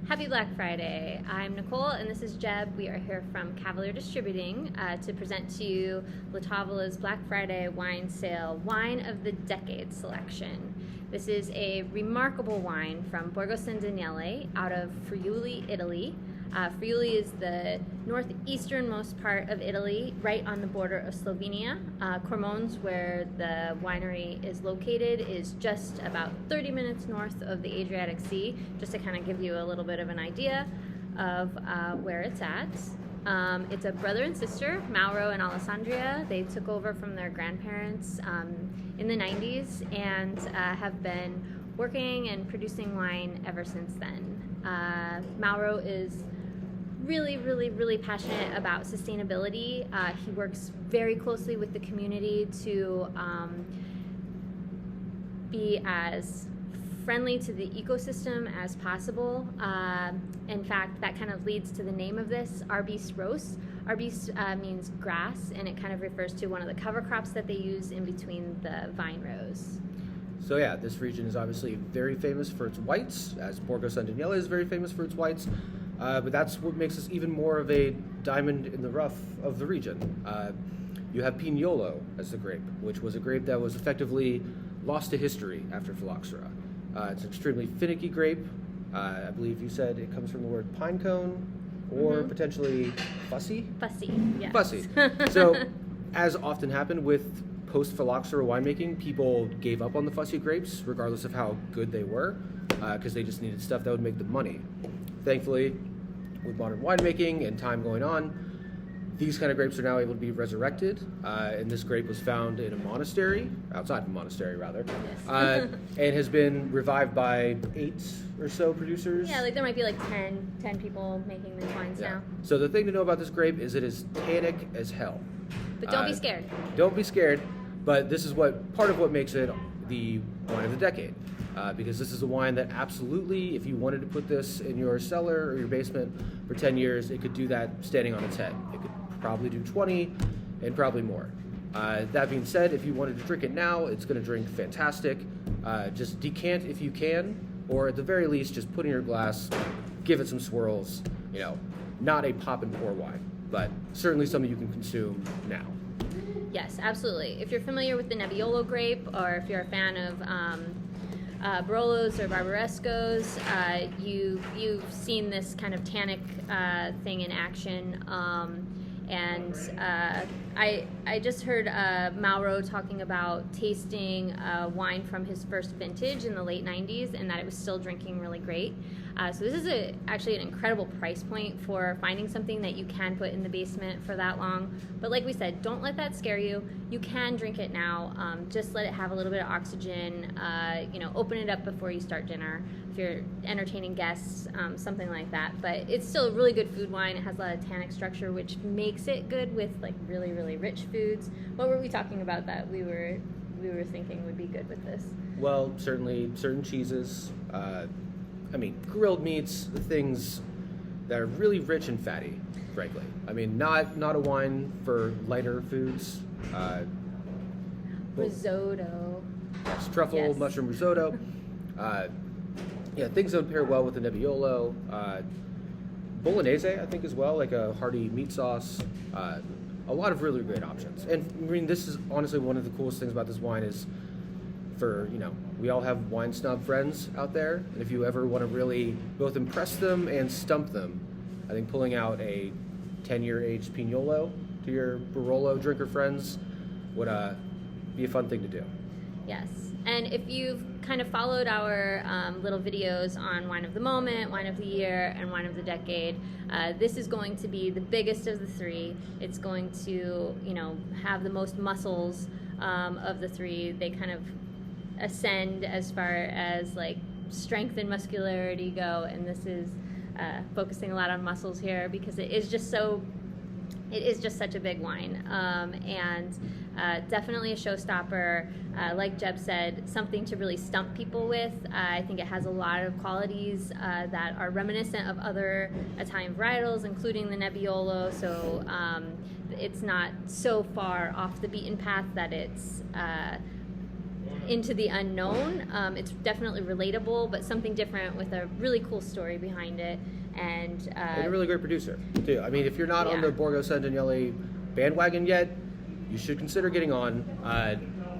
Happy Black Friday. I'm Nicole and this is Jeb. We are here from Cavalier Distributing to present to you La Tavola's Black Friday wine sale wine of the decade selection. This is a remarkable wine from Borgo Deniele out of Friuli, Italy. Friuli is the northeasternmost part of Italy, right on the border of Slovenia. Cremons, where the winery is located, is just about 30 minutes north of the Adriatic Sea, just to kind of give you a little bit of an idea of where it's at. It's a brother and sister, Mauro and Alessandria. They took over from their grandparents in the 90s and have been working and producing wine ever since then. Mauro is really passionate about sustainability. He works very closely with the community to be as friendly to the ecosystem as possible. In fact, that kind of leads to the name of this, Arbis Ros. Arbis means grass, and it kind of refers to one of the cover crops that they use in between the vine rows. So yeah, this region is obviously very famous for its whites, as Borgo Deniele is very famous for its whites. But that's what makes us even more of a diamond in the rough of the region. You have Pignolo as the grape, which was a grape that was effectively lost to history after phylloxera. It's an extremely finicky grape. I believe you said it comes from the word pine cone, or potentially fussy? Fussy, yes. Fussy. So, as often happened with post-phylloxera winemaking, people gave up on the fussy grapes, regardless of how good they were, because they just needed stuff that would make them money. Thankfully, with modern winemaking and time going on, these kind of grapes are now able to be resurrected, and this grape was found in a monastery, outside of a monastery rather, Yes. and has been revived by 8 or so producers. Yeah, like there might be like 10 people making these wines now. So the thing to know about this grape is it is tannic as hell. But don't be scared. Don't be scared, but this is part of what makes it the wine of the decade. Because this is a wine that absolutely, if you wanted to put this in your cellar or your basement for 10 years, it could do that standing on its head. It could probably do 20 and probably more. That being said, if you wanted to drink it now, it's going to drink fantastic. Just decant if you can, or at the very least, just put in your glass, give it some swirls. You know, not a pop and pour wine, but certainly something you can consume now. Yes, absolutely. If you're familiar with the Nebbiolo grape, or if you're a fan of Barolos or Barbarescos, you've seen this kind of tannic thing in action. I just heard Mauro talking about tasting wine from his first vintage in the late 90s and that it was still drinking really great. So this is actually an incredible price point for finding something that you can put in the basement for that long. But like we said, don't let that scare you. You can drink it now. Just let it have a little bit of oxygen. Open it up before you start dinner if you're entertaining guests, something like that. But it's still a really good food wine. It has a lot of tannic structure, which makes it good with like really rich foods. What were we talking about that we were thinking would be good with this? Well, certainly certain cheeses. Grilled meats, the things that are really rich and fatty, frankly. Not a wine for lighter foods. Risotto. Yes, truffle, Yes. mushroom risotto. Things that would pair well with the Nebbiolo. Bolognese, I think, as well, like a hearty meat sauce. A lot of really great options. And this is honestly one of the coolest things about this wine is we all have wine snob friends out there, and if you ever want to really both impress them and stump them, I think pulling out a 10-year aged Pignolo to your Barolo drinker friends would be a fun thing to do. Yes, and if you've kind of followed our little videos on Wine of the Moment, Wine of the Year, and Wine of the Decade, this is going to be the biggest of the three. It's going to, have the most muscles of the three. They kind of ascend as far as like strength and muscularity go, and this is focusing a lot on muscles here because it is just such a big wine, and definitely a showstopper. Like Jeb said, something to really stump people with. I think it has a lot of qualities that are reminiscent of other Italian varietals, including the Nebbiolo, so it's not so far off the beaten path that it's into the unknown. It's definitely relatable, but something different with a really cool story behind it. And a really great producer, too. I mean, if you're not on the Borgo San Daniele bandwagon yet, you should consider getting on.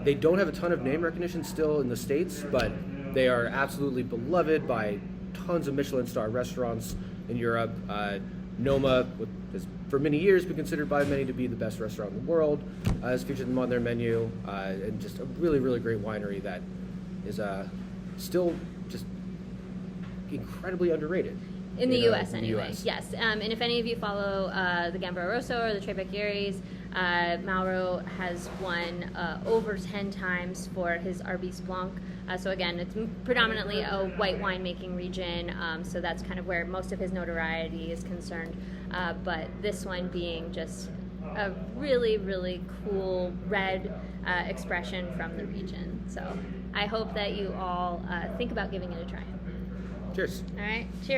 They don't have a ton of name recognition still in the States, but they are absolutely beloved by tons of Michelin star restaurants in Europe. Noma has for many years been considered by many to be the best restaurant in the world, has featured them on their menu, and just a really, really great winery that is still just incredibly underrated. In the U.S. anyway, US. yes. And if any of you follow the Gambaro Rosso or the Tre Becchieris, Mauro has won over 10 times for his Arbis Blanc. So again, it's predominantly a white winemaking region, so that's kind of where most of his notoriety is concerned. But this one being just a really, really cool red expression from the region. So I hope that you all think about giving it a try. Cheers. All right, cheers.